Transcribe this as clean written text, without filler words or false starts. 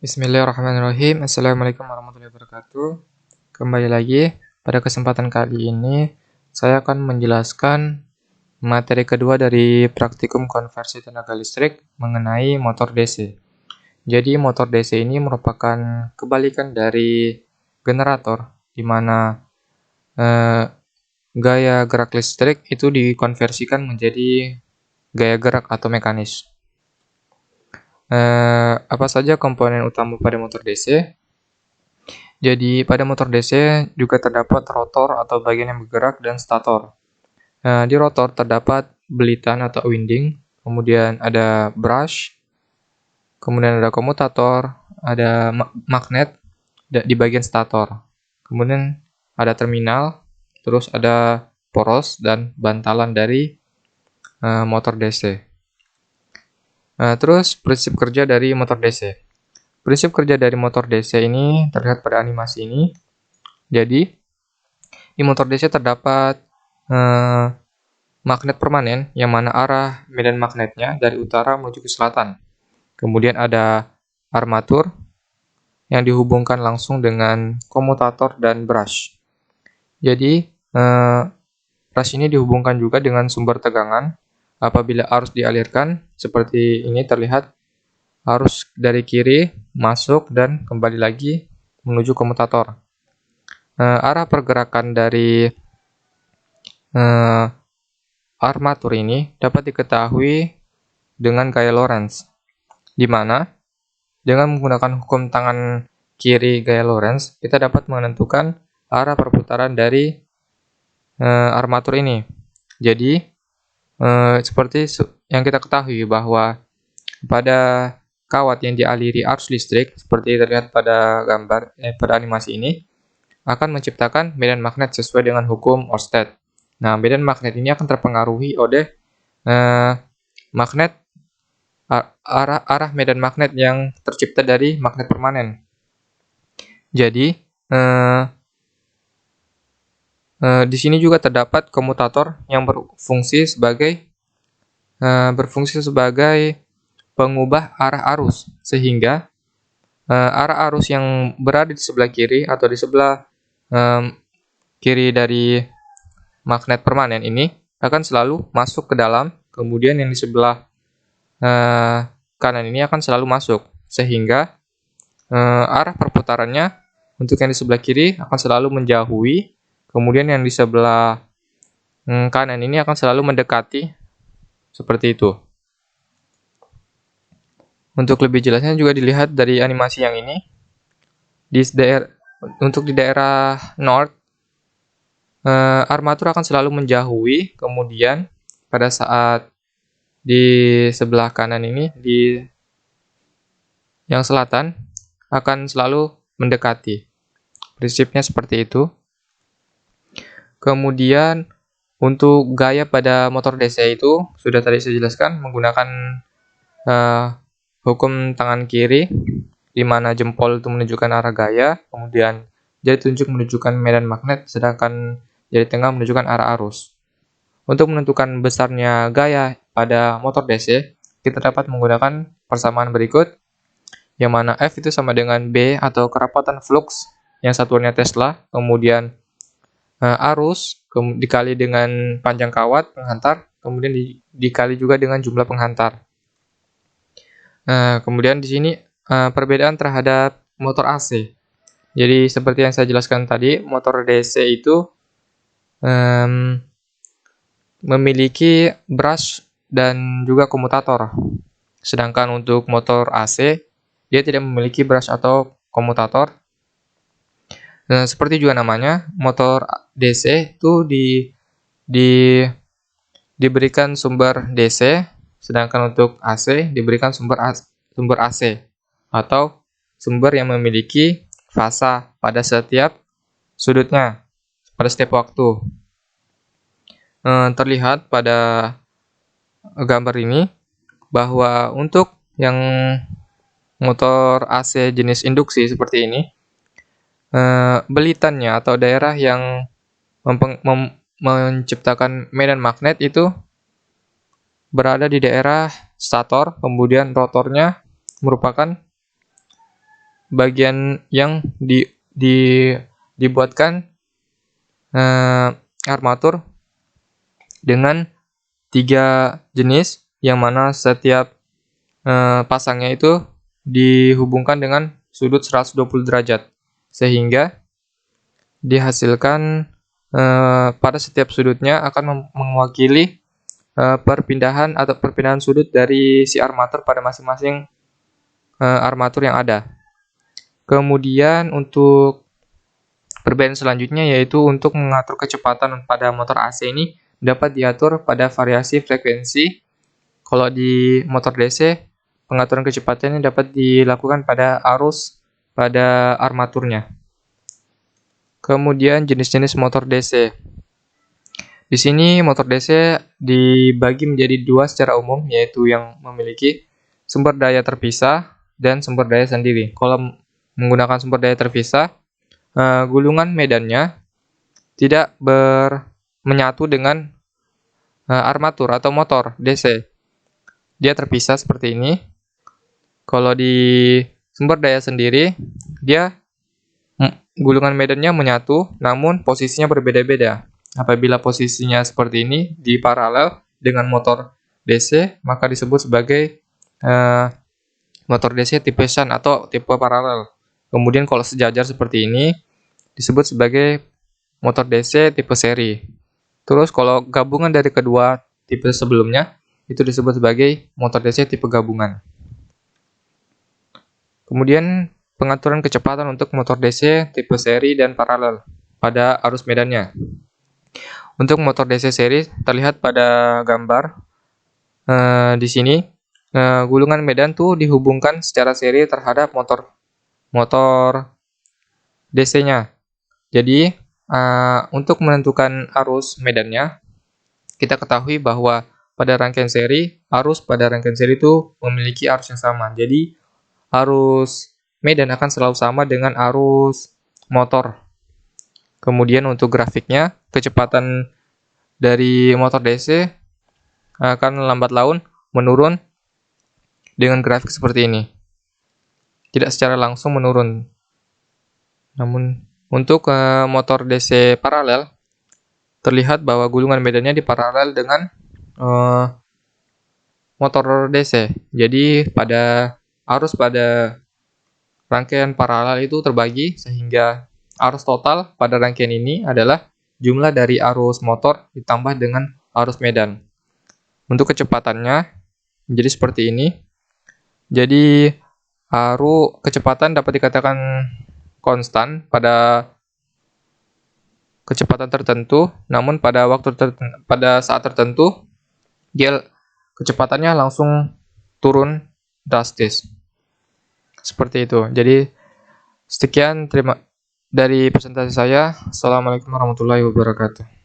Bismillahirrahmanirrahim. Assalamualaikum warahmatullahi wabarakatuh. Kembali lagi, pada kesempatan kali ini saya akan menjelaskan materi kedua dari praktikum konversi tenaga listrik mengenai motor DC. Jadi motor DC ini merupakan kebalikan dari generator, di mana gaya gerak listrik itu dikonversikan menjadi gaya gerak atau mekanis. Apa saja komponen utama pada motor DC? Jadi pada motor DC juga terdapat rotor atau bagian yang bergerak dan stator. Di rotor terdapat belitan atau winding, kemudian ada brush, kemudian ada komutator, ada magnet di bagian stator. Kemudian ada terminal, terus ada poros dan bantalan dari motor DC. Terus prinsip kerja dari motor DC. Prinsip kerja dari motor DC ini terlihat pada animasi ini. Jadi, di motor DC terdapat magnet permanen yang mana arah medan magnetnya dari utara menuju ke selatan. Kemudian ada armatur yang dihubungkan langsung dengan komutator dan brush. Jadi, brush ini dihubungkan juga dengan sumber tegangan apabila arus dialirkan, seperti ini terlihat arus dari kiri masuk dan kembali lagi menuju komutator. Arah pergerakan dari armatur ini dapat diketahui dengan gaya Lorentz, di mana dengan menggunakan hukum tangan kiri gaya Lorentz, kita dapat menentukan arah perputaran dari armatur ini. Jadi, seperti yang kita ketahui bahwa pada kawat yang dialiri arus listrik, seperti terlihat pada pada animasi ini, akan menciptakan medan magnet sesuai dengan hukum Oersted. Nah, medan magnet ini akan terpengaruhi oleh magnet arah medan magnet yang tercipta dari magnet permanen. Jadi, di sini juga terdapat komutator yang berfungsi sebagai pengubah arah arus, sehingga arah arus yang berada di sebelah kiri atau di sebelah kiri dari magnet permanen ini akan selalu masuk ke dalam, kemudian yang di sebelah kanan ini akan selalu masuk, sehingga arah perputarannya untuk yang di sebelah kiri akan selalu menjauhi, kemudian yang di sebelah kanan ini akan selalu mendekati, seperti itu. Untuk lebih jelasnya juga dilihat dari animasi yang ini. Untuk di daerah north, armatur akan selalu menjauhi, kemudian pada saat di sebelah kanan ini, di yang selatan, akan selalu mendekati. Prinsipnya seperti itu. Kemudian untuk gaya pada motor DC itu sudah tadi saya jelaskan menggunakan hukum tangan kiri, di mana jempol itu menunjukkan arah gaya, kemudian jari tunjuk menunjukkan medan magnet, sedangkan jari tengah menunjukkan arah arus. Untuk menentukan besarnya gaya pada motor DC, kita dapat menggunakan persamaan berikut, yang mana F itu sama dengan B atau kerapatan flux yang satuannya Tesla, kemudian arus dikali dengan panjang kawat penghantar, kemudian dikali juga dengan jumlah penghantar. Kemudian di sini perbedaan terhadap motor AC. Jadi seperti yang saya jelaskan tadi, motor DC itu memiliki brush dan juga komutator. Sedangkan untuk motor AC, dia tidak memiliki brush atau komutator. Seperti juga namanya, motor DC itu diberikan sumber DC, sedangkan untuk AC diberikan sumber AC atau sumber yang memiliki fasa pada setiap sudutnya, pada setiap waktu. Terlihat pada gambar ini bahwa untuk yang motor AC jenis induksi seperti ini, belitannya atau daerah yang menciptakan medan magnet itu berada di daerah stator, kemudian rotornya merupakan bagian yang dibuatkan armatur dengan 3 jenis, yang mana setiap pasangnya itu dihubungkan dengan sudut 120 derajat, sehingga dihasilkan pada setiap sudutnya akan mewakili perpindahan sudut dari si armatur pada masing-masing armatur yang ada. Kemudian untuk perbedaan selanjutnya yaitu untuk mengatur kecepatan pada motor AC ini dapat diatur pada variasi frekuensi. Kalau di motor DC, pengaturan kecepatannya dapat dilakukan pada arus pada armaturnya. Kemudian jenis-jenis motor DC. Di sini motor DC dibagi menjadi 2 secara umum, yaitu yang memiliki sumber daya terpisah dan sumber daya sendiri. Kalau menggunakan sumber daya terpisah, gulungan medannya tidak menyatu dengan armatur atau motor DC. Dia terpisah seperti ini. Kalau di sumber daya sendiri, dia gulungan medannya menyatu, namun posisinya berbeda-beda. Apabila posisinya seperti ini di paralel dengan motor DC, maka disebut sebagai motor DC tipe shunt atau tipe paralel. Kemudian kalau sejajar seperti ini disebut sebagai motor DC tipe seri. Terus kalau gabungan dari kedua tipe sebelumnya itu disebut sebagai motor DC tipe gabungan. Kemudian pengaturan kecepatan untuk motor DC tipe seri dan paralel pada arus medannya. Untuk motor DC seri terlihat pada gambar di sini. Gulungan medan tuh dihubungkan secara seri terhadap motor DC-nya. Jadi untuk menentukan arus medannya, kita ketahui bahwa pada rangkaian seri, arus pada rangkaian seri itu memiliki arus yang sama. Jadi arus medan akan selalu sama dengan arus motor. Kemudian untuk grafiknya, kecepatan dari motor DC akan lambat laun menurun dengan grafik seperti ini. Tidak secara langsung menurun. Namun untuk motor DC paralel, terlihat bahwa gulungan medannya diparalel dengan motor DC. Jadi arus pada rangkaian paralel itu terbagi, sehingga arus total pada rangkaian ini adalah jumlah dari arus motor ditambah dengan arus medan. Untuk kecepatannya menjadi seperti ini. Jadi kecepatan dapat dikatakan konstan pada kecepatan tertentu, namun pada saat tertentu kecepatannya langsung turun drastis. Seperti itu. Jadi sekian dari presentasi saya. Assalamualaikum warahmatullahi wabarakatuh.